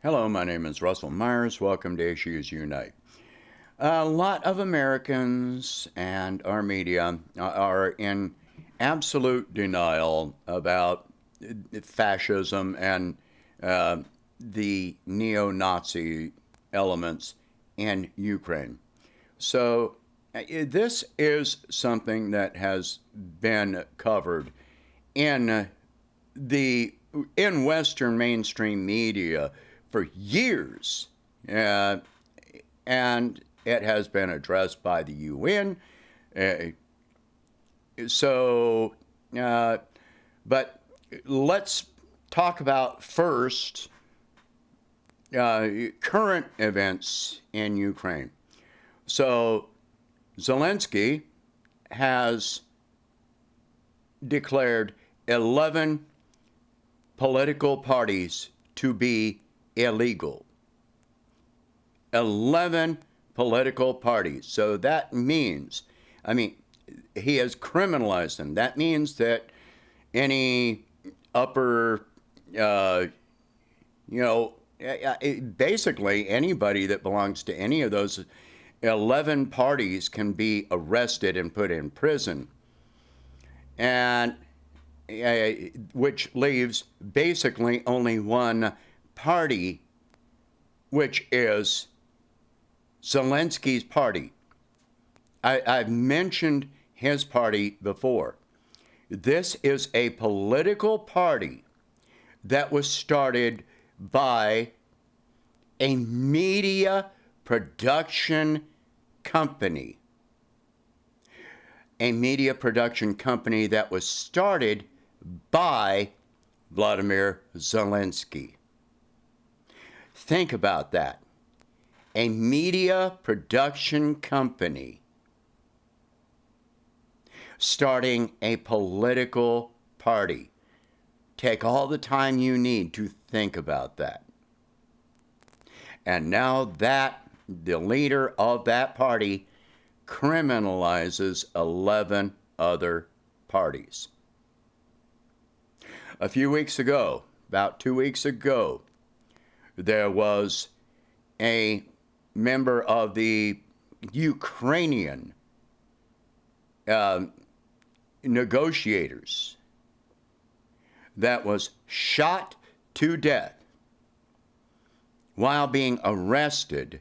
Hello, my name is Russell Myers. Welcome to Issues Unite. A lot of Americans and our media are in absolute denial about fascism and the neo-Nazi elements in Ukraine. So this is something that has been covered in Western mainstream media for years, and it has been addressed by the UN. But let's talk about first current events in Ukraine. So Zelensky has declared 11 political parties to be illegal. 11 political parties. So that means, he has criminalized them. That means that any upper, basically anybody that belongs to any of those 11 parties can be arrested and put in prison. And which leaves basically only one party, which is Zelensky's party. I've mentioned his party before. This is a political party that was started by a media production company. A media production company that was started by Vladimir Zelensky. Think about that. A media production company starting a political party. Take all the time you need to think about that. And now that the leader of that party criminalizes 11 other parties. A few weeks ago, about 2 weeks ago, there was a member of the Ukrainian negotiators that was shot to death while being arrested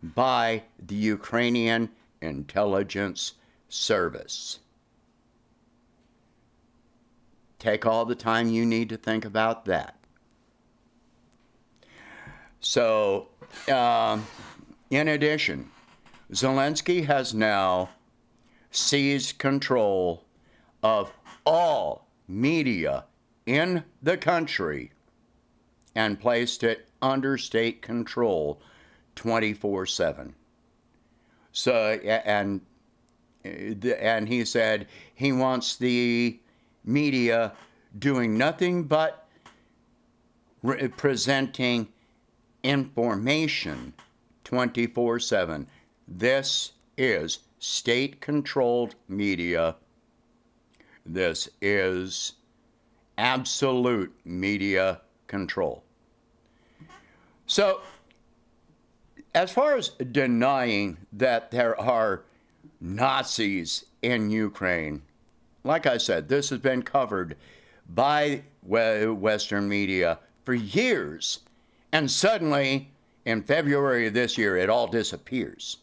by the Ukrainian intelligence service. Take all the time you need to think about that. So, in addition, Zelensky has now seized control of all media in the country and placed it under state control 24/7. So, and he said he wants the media doing nothing but presenting information 24/7. This is state-controlled media. This is absolute media control. So, as far as denying that there are Nazis in Ukraine, like I said, this has been covered by Western media for years. And suddenly, in February of this year, it all disappears.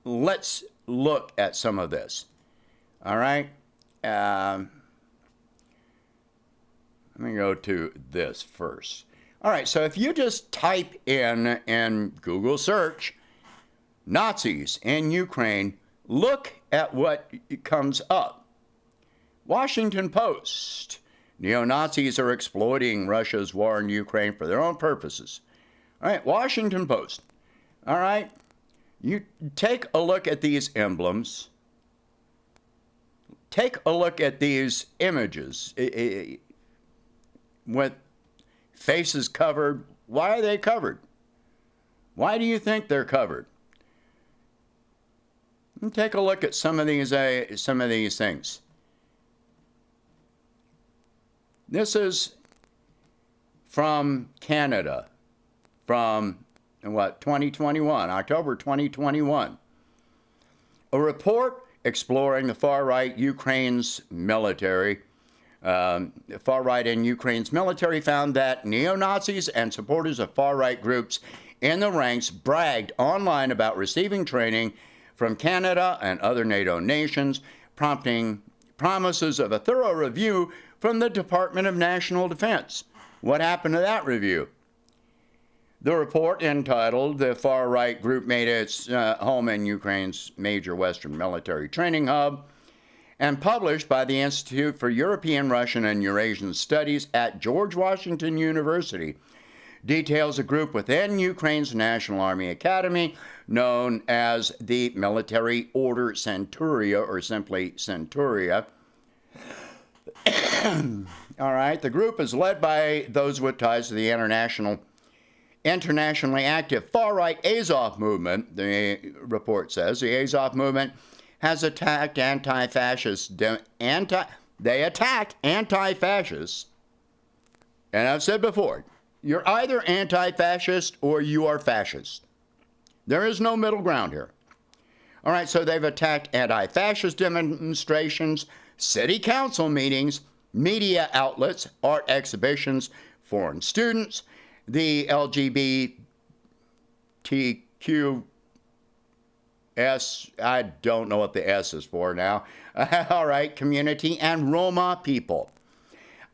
Let's look at some of this. All right? Let me go to this first. All right, so if you just type in Google search, Nazis in Ukraine, look at what comes up. Washington Post. Neo-Nazis are exploiting Russia's war in Ukraine for their own purposes. All right, Washington Post. All right, you take a look at these emblems. Take a look at these images with faces covered. Why are they covered? Why do you think they're covered? And take a look at some of these things. This is from Canada from, 2021, October 2021. A report exploring the far-right Ukraine's military, far-right in Ukraine's military found that neo-Nazis and supporters of far-right groups in the ranks bragged online about receiving training from Canada and other NATO nations, prompting promises of a thorough review from the Department of National Defense. What happened to that review? The report, entitled "The Far-Right Group Made Its Home in Ukraine's Major Western Military Training Hub," and published by the Institute for European, Russian, and Eurasian Studies at George Washington University, details a group within Ukraine's National Army Academy known as the Military Order Centuria, or simply Centuria. All right, the group is led by those with ties to the internationally active far-right Azov movement. The report says the Azov movement has attacked anti-fascists. They attack anti-fascists. And I've said before, you're either anti-fascist or you are fascist. There is no middle ground here. All right, so they've attacked anti-fascist demonstrations, city council meetings, media outlets, art exhibitions, foreign students, the LGBTQ I don't know what the S is for now. All right, community and Roma people.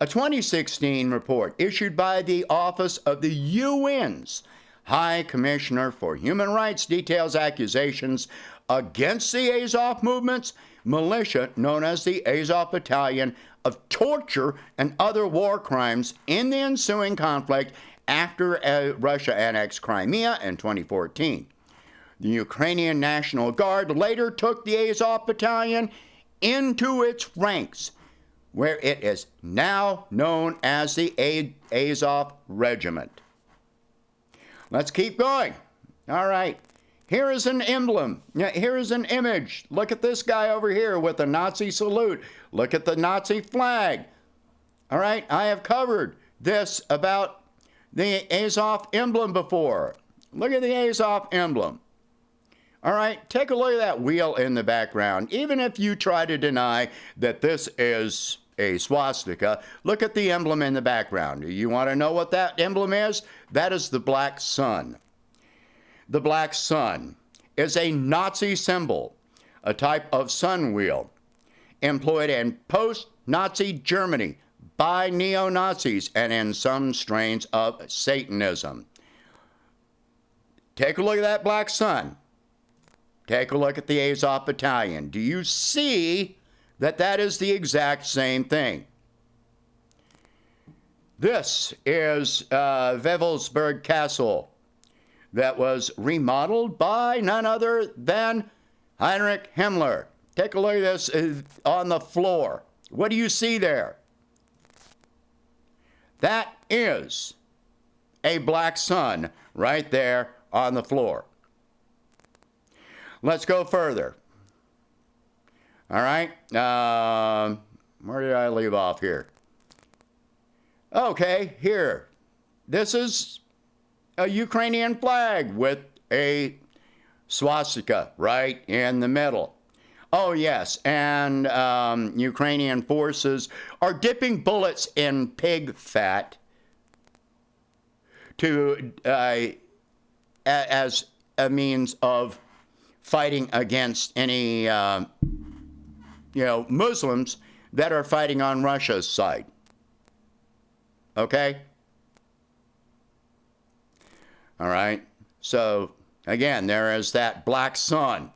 A 2016 report issued by the Office of the UN's High Commissioner for Human Rights details accusations against the Azov movement's militia, known as the Azov Battalion, of torture and other war crimes in the ensuing conflict after Russia annexed Crimea in 2014. The Ukrainian National Guard later took the Azov Battalion into its ranks, where it is now known as the Azov Regiment. Let's keep going. All right. Here is an emblem. Here is an image. Look at this guy over here with the Nazi salute. Look at the Nazi flag. All right. I have covered this about the Azov emblem before. Look at the Azov emblem. All right. Take a look at that wheel in the background. Even if you try to deny that this is a swastika, look at the emblem in the background. You want to know what that emblem is? That is the black sun. The black sun is a Nazi symbol, a type of sun wheel employed in post-Nazi Germany by neo-Nazis and in some strains of Satanism. Take a look at that black sun. Take a look at the Azov Battalion. Do you see that that is the exact same thing? This is Wewelsburg Castle that was remodeled by none other than Heinrich Himmler. Take a look at this on the floor. What do you see there? That is a black sun right there on the floor. Let's go further. All right. Where did I leave off here? Okay, here. This is a Ukrainian flag with a swastika right in the middle. Oh, yes, and Ukrainian forces are dipping bullets in pig fat to as a means of fighting against any Muslims that are fighting on Russia's side. Okay? All right. So, again, there is that black sun.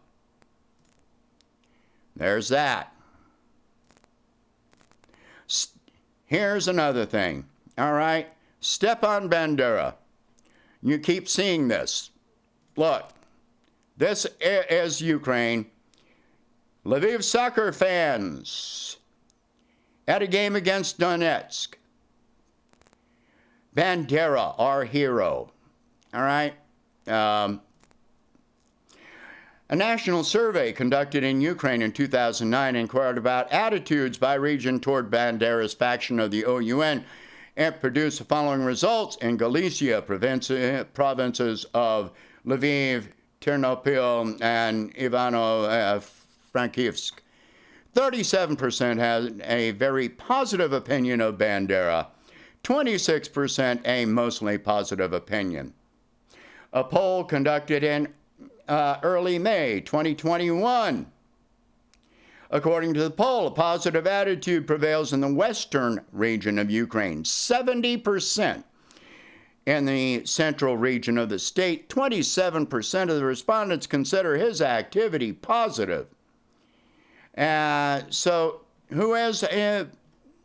There's that. Here's another thing. All right. Stepan Bandera. You keep seeing this. Look. This is Ukraine. Lviv soccer fans at a game against Donetsk. Bandera, our hero. All right. A national survey conducted in Ukraine in 2009 inquired about attitudes by region toward Bandera's faction of the OUN It produced the following results in Galicia, provinces of Lviv, Ternopil, and Ivano-Frankivsk. 37% had a very positive opinion of Bandera. 26% a mostly positive opinion. A poll conducted in early May 2021. According to the poll, a positive attitude prevails in the western region of Ukraine, 70%. In the central region of the state, 27% of the respondents consider his activity positive. So, who is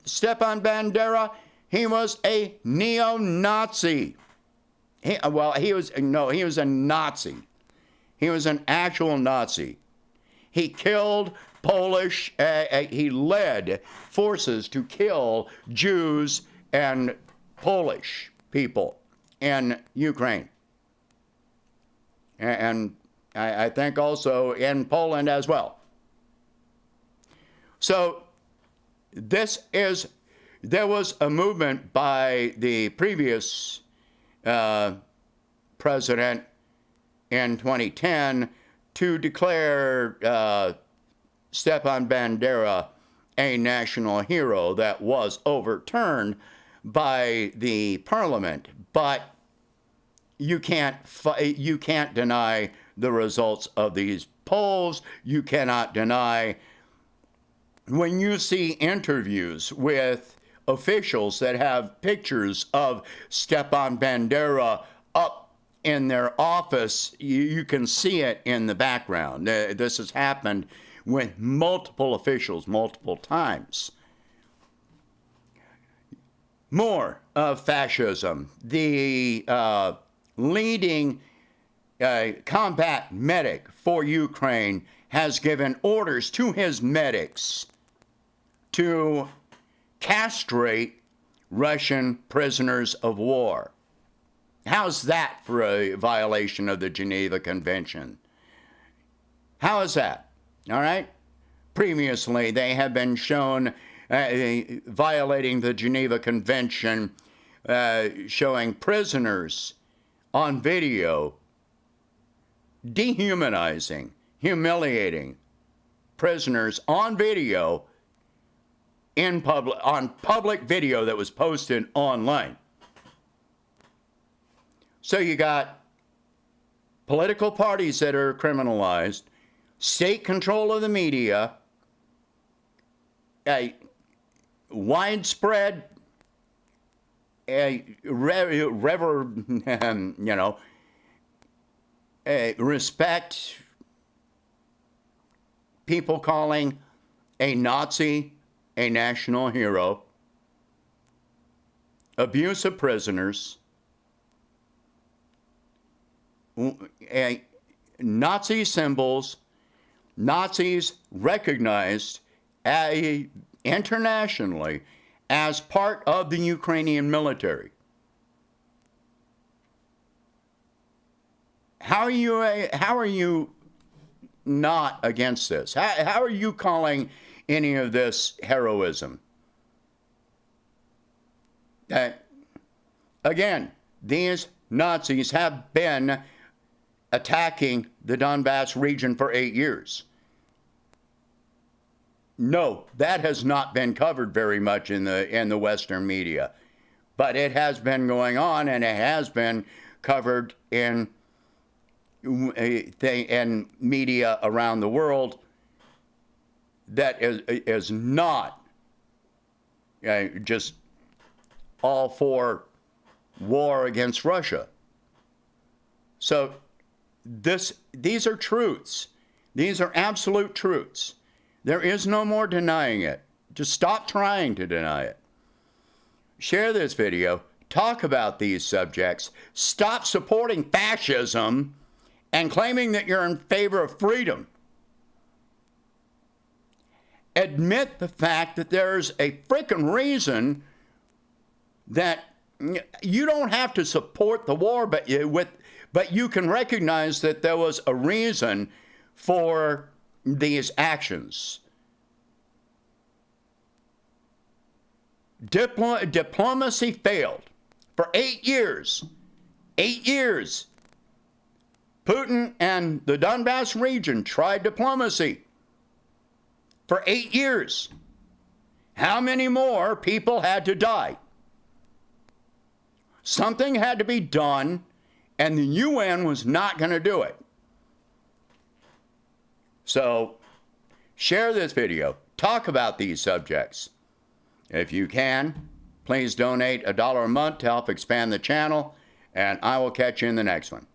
Stepan Bandera? He was a neo-Nazi. He was a Nazi. He was an actual Nazi. He killed Polish, he led forces to kill Jews and Polish people in Ukraine. And I think also in Poland as well. So there was a movement by the previous president in 2010 to declare Stepan Bandera a national hero that was overturned by the parliament. But you can't deny the results of these polls. You cannot deny when you see interviews with officials that have pictures of Stepan Bandera up in their office, you can see it in the background. This has happened with multiple officials multiple times. More of fascism. The leading combat medic for Ukraine has given orders to his medics to castrate Russian prisoners of war. How's that for a violation of the Geneva Convention? How is that? All right? Previously, they have been shown violating the Geneva Convention, showing prisoners on video, dehumanizing, humiliating prisoners on video in public, on public video that was posted online. So you got political parties that are criminalized, state control of the media, a widespread respect, people calling a Nazi a national hero, abuse of prisoners, Nazi symbols, Nazis recognized internationally as part of the Ukrainian military. How are you not against this? How are you calling any of this heroism? Again, these Nazis have been attacking the Donbass region for 8 years. No, that has not been covered very much in the Western media, but it has been going on, and it has been covered in media around the world that is not just all for war against Russia. So these are truths. These are absolute truths. There is no more denying it. Just stop trying to deny it. Share this video. Talk about these subjects. Stop supporting fascism and claiming that you're in favor of freedom. Admit the fact that there's a freaking reason that you don't have to support the war, but you can recognize that there was a reason for these actions. Diplomacy failed for 8 years. 8 years. Putin and the Donbass region tried diplomacy for 8 years. How many more people had to die? Something had to be done, and the UN was not going to do it. So, share this video. Talk about these subjects. If you can, please donate $1 a month to help expand the channel, and I will catch you in the next one.